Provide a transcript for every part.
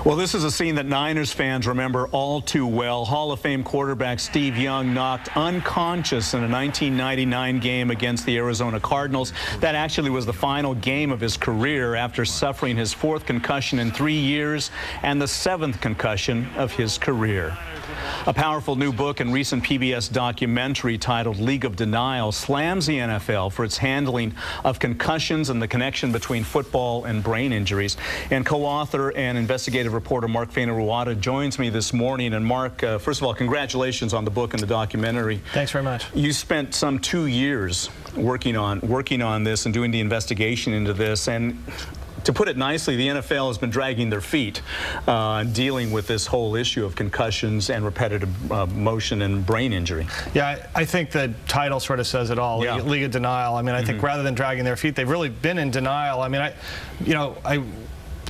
Well, this is a scene that Niners fans remember all too well. Hall of Fame quarterback Steve Young knocked unconscious in a 1999 game against the Arizona Cardinals. That actually was the final game of his career after suffering his 4th concussion in 3 years and the 7th concussion of his career. A powerful new book and recent PBS documentary titled League of Denial slams the NFL for its handling of concussions and the connection between football and brain injuries. And co-author and investigative reporter Mark Fainaruwada joins me this morning. And Mark, first of all, congratulations on the book and the documentary. Thanks very much. You spent some 2 years working on this and doing the investigation into this. And to put it nicely, the NFL has been dragging their feet dealing with this whole issue of concussions and repetitive motion and brain injury. Yeah, I think the title sort of says it all, yeah. League of Denial. I mean, I think rather than dragging their feet, they've really been in denial. I mean,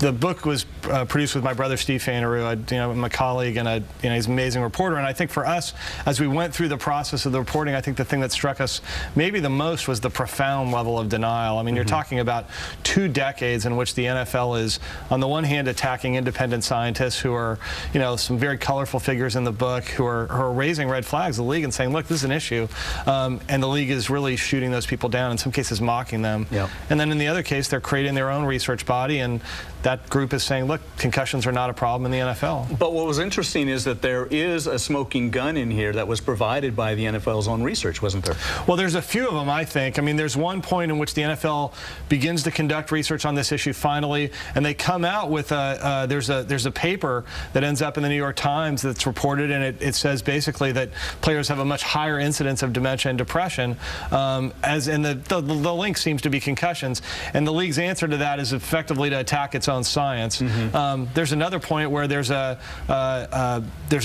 the book was produced with my brother Steve Fainaru, my colleague, and he's an amazing reporter. And I think for us, as we went through the process of the reporting, I think the thing that struck us maybe the most was the profound level of denial. I mean, you're talking about 2 decades in which the NFL is, on the one hand, attacking independent scientists who are, some very colorful figures in the book who are raising red flags of the league and saying, look, this is an issue. And the league is really shooting those people down, in some cases mocking them. Yep. And then in the other case, they're creating their own research body, and that group is saying, look, concussions are not a problem in the NFL. But what was interesting is that there is a smoking gun in here that was provided by the NFL's own research, wasn't there? Well, there's a few of them, I think. I mean, there's one point in which the NFL begins to conduct research on this issue finally, and they come out with there's a paper that ends up in the New York Times that's reported, and it says basically that players have a much higher incidence of dementia and depression, and the link seems to be concussions. And the league's answer to that is effectively to attack its own science. There's another point where there's a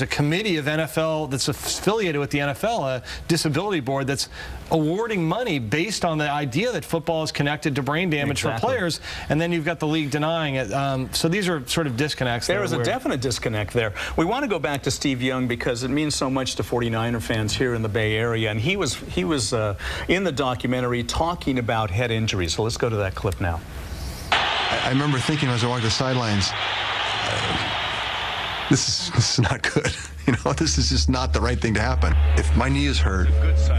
committee of NFL that's affiliated with the NFL, a disability board that's awarding money based on the idea that football is connected to brain damage for players, and then you've got the league denying it. So these are sort of disconnects. There is a definite disconnect there. We want to go back to Steve Young because it means so much to 49er fans here in the Bay Area, and he was in the documentary talking about head injuries. So let's go to that clip now. I remember thinking as I walked the sidelines, this is not good. This is just not the right thing to happen. If my knee is hurt,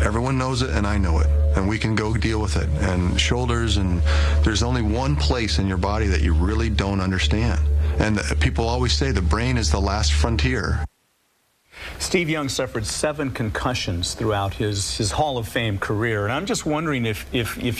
everyone knows it and I know it, and we can go deal with it. And shoulders, and there's only one place in your body that you really don't understand. And people always say the brain is the last frontier. Steve Young suffered 7 concussions throughout his Hall of Fame career, and I'm just wondering if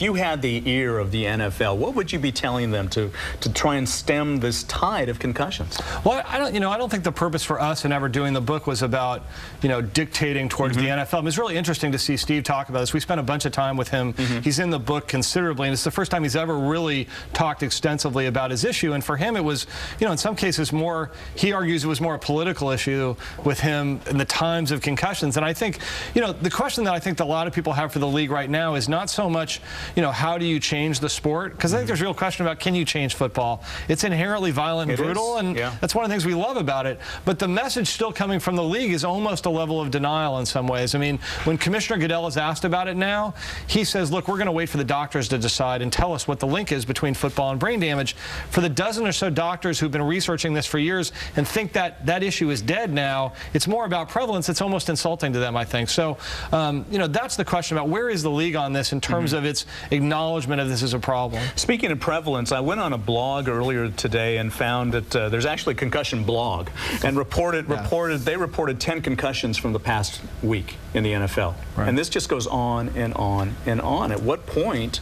you had the ear of the NFL, what would you be telling them to try and stem this tide of concussions? Well, I don't think the purpose for us in ever doing the book was about dictating towards the NFL. I mean, it's really interesting to see Steve talk about this. We spent a bunch of time with him. He's in the book considerably, and it's the first time he's ever really talked extensively about his issue. And for him, it was, in some cases more. He argues it was more a political issue with him in the times of concussions. And I think, the question that I think that a lot of people have for the league right now is not so much, how do you change the sport? Because I think there's a real question about, can you change football? It's inherently violent and brutal, and that's one of the things we love about it. But the message still coming from the league is almost a level of denial in some ways. I mean, when Commissioner Goodell is asked about it now, he says, look, we're going to wait for the doctors to decide and tell us what the link is between football and brain damage. For the dozen or so doctors who've been researching this for years and think that that issue is dead now, it's more about prevalence. It's almost insulting to them, I think. So, that's the question about where is the league on this in terms of its acknowledgement of this as a problem. Speaking of prevalence, I went on a blog earlier today and found that there's actually a concussion blog, and they reported 10 concussions from the past week in the NFL. Right. And this just goes on and on and on. At what point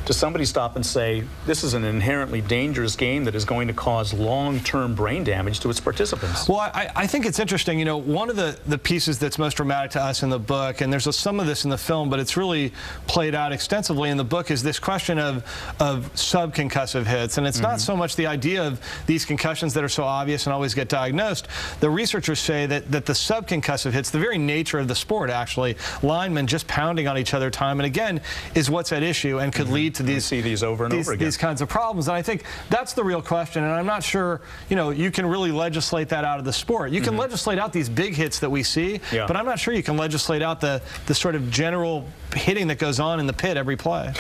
does somebody stop and say, this is an inherently dangerous game that is going to cause long-term brain damage to its participants? Well, I think it's interesting. One of the pieces that's most dramatic to us in the book, and there's some of this in the film, but it's really played out extensively in the book, is this question of subconcussive hits. And it's not so much the idea of these concussions that are so obvious and always get diagnosed. The researchers say that the subconcussive hits, the very nature of the sport, actually, linemen just pounding on each other time and again, is what's at issue and could lead to these over and over again. These kinds of problems. And I think that's the real question. And I'm not sure, you can really legislate that out of the sport. You can legislate out these big hits that we see, but I'm not sure you can legislate out the sort of general hitting that goes on in the pit every play.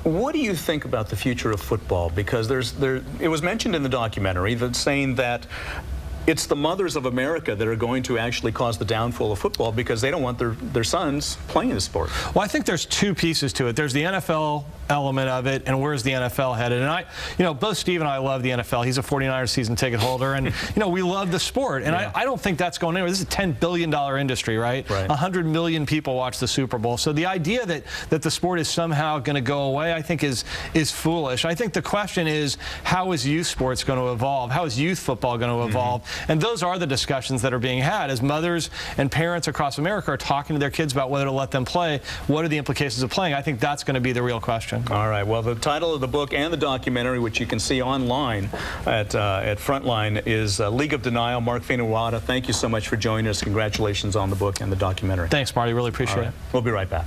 What do you think about the future of football? Because it was mentioned in the documentary that saying that it's the mothers of America that are going to actually cause the downfall of football because they don't want their sons playing the sport. Well, I think there's two pieces to it. There's the NFL element of it, and where's the NFL headed? And both Steve and I love the NFL. He's a 49ers season ticket holder, and we love the sport. And I don't think that's going anywhere. This is a $10 billion industry, right? 100 million people watch the Super Bowl. So the idea that the sport is somehow going to go away, I think is foolish. I think the question is, how is youth sports going to evolve? How is youth football going to evolve? And those are the discussions that are being had as mothers and parents across America are talking to their kids about whether to let them play. What are the implications of playing? I think that's going to be the real question. All right. Well, the title of the book and the documentary, which you can see online at Frontline, is League of Denial. Mark Fainawada, thank you so much for joining us. Congratulations on the book and the documentary. Thanks, Marty. Really appreciate it. We'll be right back.